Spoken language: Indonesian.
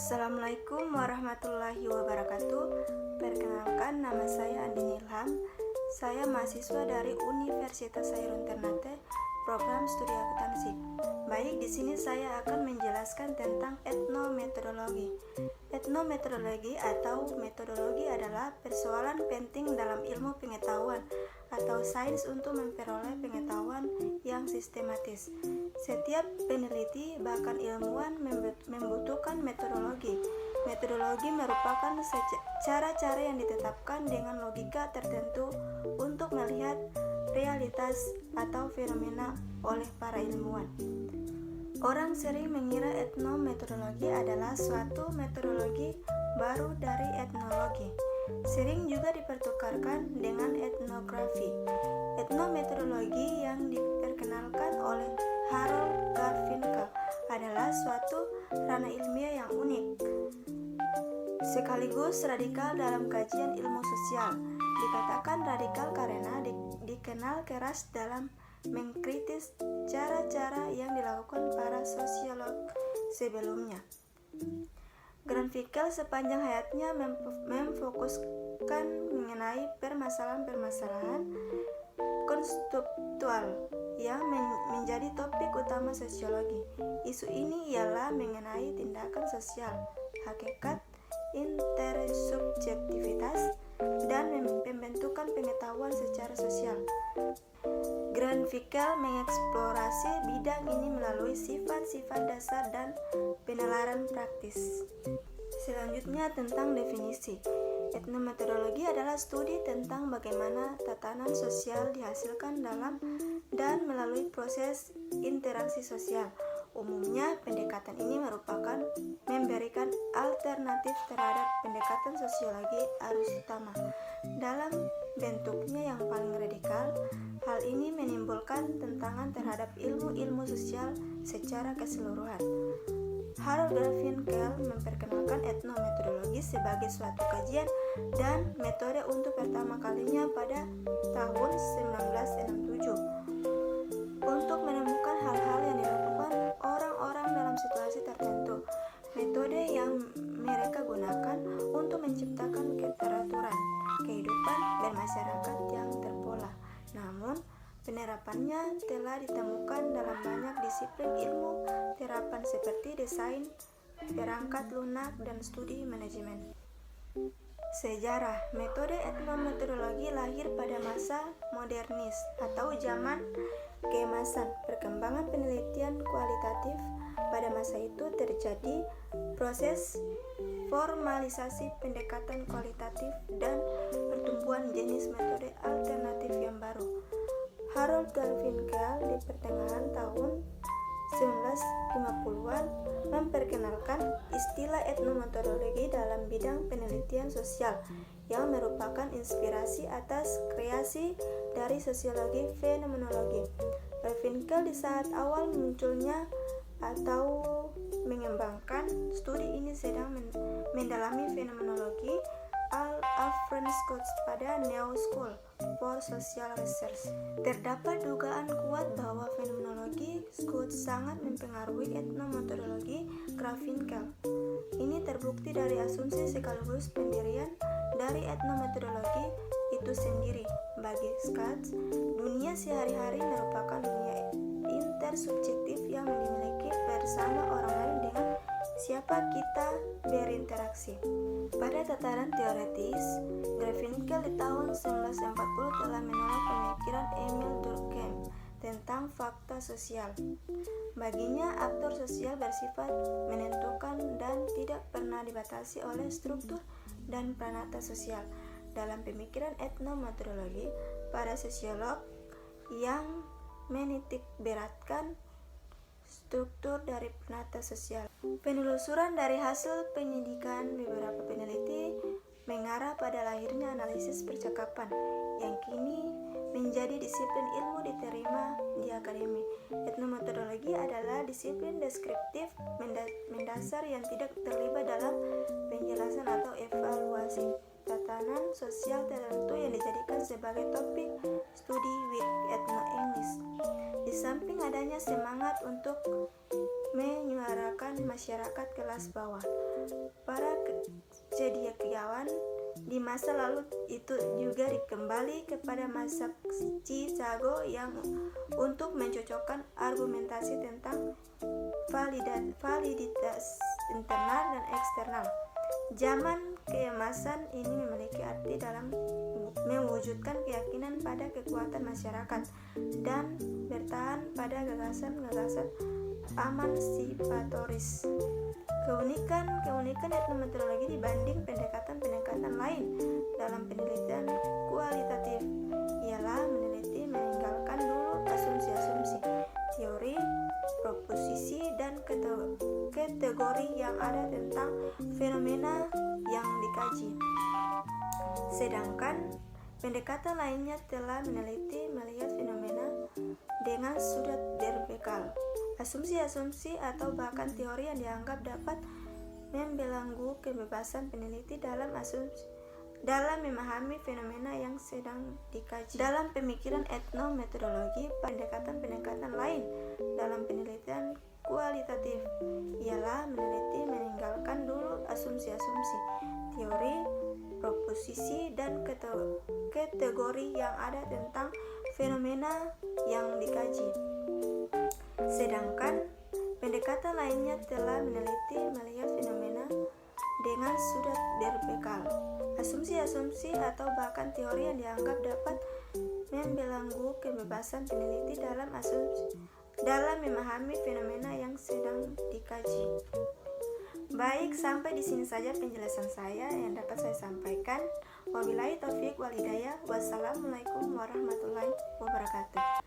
Assalamualaikum warahmatullahi wabarakatuh. Perkenalkan, nama saya Andini Ilham. Saya mahasiswa dari Universitas Sairun Ternate, program studi akuntansi. Baik, di sini saya akan menjelaskan tentang etnometodologi. Etnometodologi atau metodologi adalah persoalan penting dalam ilmu pengetahuan atau sains untuk memperoleh pengetahuan yang sistematis. Setiap peneliti, bahkan ilmuwan, membutuhkan metodologi. Metodologi merupakan cara-cara yang ditetapkan dengan logika tertentu untuk melihat realitas atau fenomena oleh para ilmuwan. Orang sering mengira etnometodologi adalah suatu metodologi baru dari etnologi. Sering juga dipertukarkan dengan etnografi. Etnometodologi yang diperkenalkan oleh Harold Garfinkel adalah suatu ranah ilmiah yang unik, sekaligus radikal dalam kajian ilmu sosial. Dikatakan radikal karena dikenal keras dalam mengkritis cara-cara yang dilakukan para sosiolog sebelumnya. Garfinkel sepanjang hayatnya memfokuskan mengenai permasalahan-permasalahan konseptual yang menjadi topik utama sosiologi. Isu ini ialah mengenai tindakan sosial, hakikat, intersubjektivitas, dan pembentukan pengetahuan secara sosial. Garfinkel mengeksplorasi bidang ini melalui sifat-sifat dasar dan penalaran praktis. Selanjutnya tentang definisi. Etnometodologi adalah studi tentang bagaimana tatanan sosial dihasilkan dalam dan melalui proses interaksi sosial. Umumnya, pendekatan ini memberikan alternatif terhadap pendekatan sosiologi arus utama. Dalam bentuknya yang paling radikal, hal ini menimbulkan tentangan terhadap ilmu-ilmu sosial secara keseluruhan. Harold Garfinkel memperkenalkan etnometodologi sebagai suatu kajian dan metode untuk pertama kalinya pada tahun 1967 untuk menemukan hal-hal yang dilakukan orang-orang dalam situasi tertentu. Metode yang mereka gunakan untuk menciptakan keteraturan kehidupan bermasyarakat yang terpola. Namun, penerapannya telah ditemukan dalam banyak disiplin ilmu terapan seperti desain, perangkat lunak, dan studi manajemen. Sejarah. Metode etnometodologi lahir pada masa modernis atau zaman keemasan. Perkembangan penelitian kualitatif pada masa itu terjadi proses formalisasi pendekatan kualitatif dan pertumbuhan jenis metode alternatif yang baru. Harold Garfinkel di pertengahan tahun 1950-an memperkenalkan istilah etnometodologi dalam bidang penelitian sosial yang merupakan inspirasi atas kreasi dari sosiologi fenomenologi. Garfinkel di saat awal munculnya atau mengembangkan studi ini sedang mendalami fenomenologi Alfred Scott pada New School for Social Research. Terdapat dugaan kuat bahwa fenomenologi Scott sangat mempengaruhi etnometodologi Garfinkel. Ini terbukti dari asumsi sekaligus pendirian dari etnometodologi itu sendiri. Bagi Scott, dunia sehari-hari merupakan dunia intersubjektif yang dimiliki bersama orang lain dengan siapa kita berinteraksi. Pada tataran teoretis, Garfinkel di tahun 1940 telah menolak pemikiran Emil Durkheim tentang fakta sosial. Baginya, aktor sosial bersifat menentukan dan tidak pernah dibatasi oleh struktur dan pranata sosial. Dalam pemikiran etnometodologi, para sosiolog yang menitik beratkan struktur dari pranata sosial. Penelusuran dari hasil penyidikan beberapa peneliti mengarah pada lahirnya analisis percakapan yang kini menjadi disiplin ilmu diterima di akademi. Etnometodologi adalah disiplin deskriptif mendasar yang tidak terlibat dalam penjelasan atau evaluasi tatanan sosial tertentu yang dijadikan sebagai topik studi with ethno-English. Di samping adanya semangat untuk menyuarakan masyarakat kelas bawah. Para cendekiawan di masa lalu itu juga dikembali kepada masa Chicago yang untuk mencocokkan argumentasi tentang validitas internal dan eksternal. Zaman keemasan ini memiliki arti dalam mewujudkan keyakinan pada kekuatan masyarakat dan bertahan pada gagasan-gagasan emansipatoris. Keunikan etnometeorologi dibanding pendekatan-pendekatan lain dalam penelitian kualitatif ialah meneliti meninggalkan dulu asumsi-asumsi, teori, proposisi, dan kategori yang ada tentang fenomena yang dikaji. Sedangkan pendekatan lainnya telah meneliti melihat fenomena dengan sudut berbekal. Asumsi-asumsi atau bahkan teori yang dianggap dapat membelenggu kebebasan peneliti dalam memahami fenomena yang sedang dikaji. Dalam pemikiran etnometodologi, pendekatan-pendekatan lain dalam penelitian kualitatif ialah meneliti meninggalkan dulu asumsi-asumsi, teori, proposisi, dan kategori yang ada tentang fenomena yang dikaji. Sedangkan pendekatan lainnya telah meneliti melihat fenomena dengan sudut berbekal. Asumsi-asumsi atau bahkan teori yang dianggap dapat membelenggu kebebasan peneliti dalam memahami fenomena yang sedang dikaji. Baik, sampai di sini saja penjelasan saya yang dapat saya sampaikan. Wabillahi taufiq wal hidayah. Wassalamualaikum warahmatullahi wabarakatuh.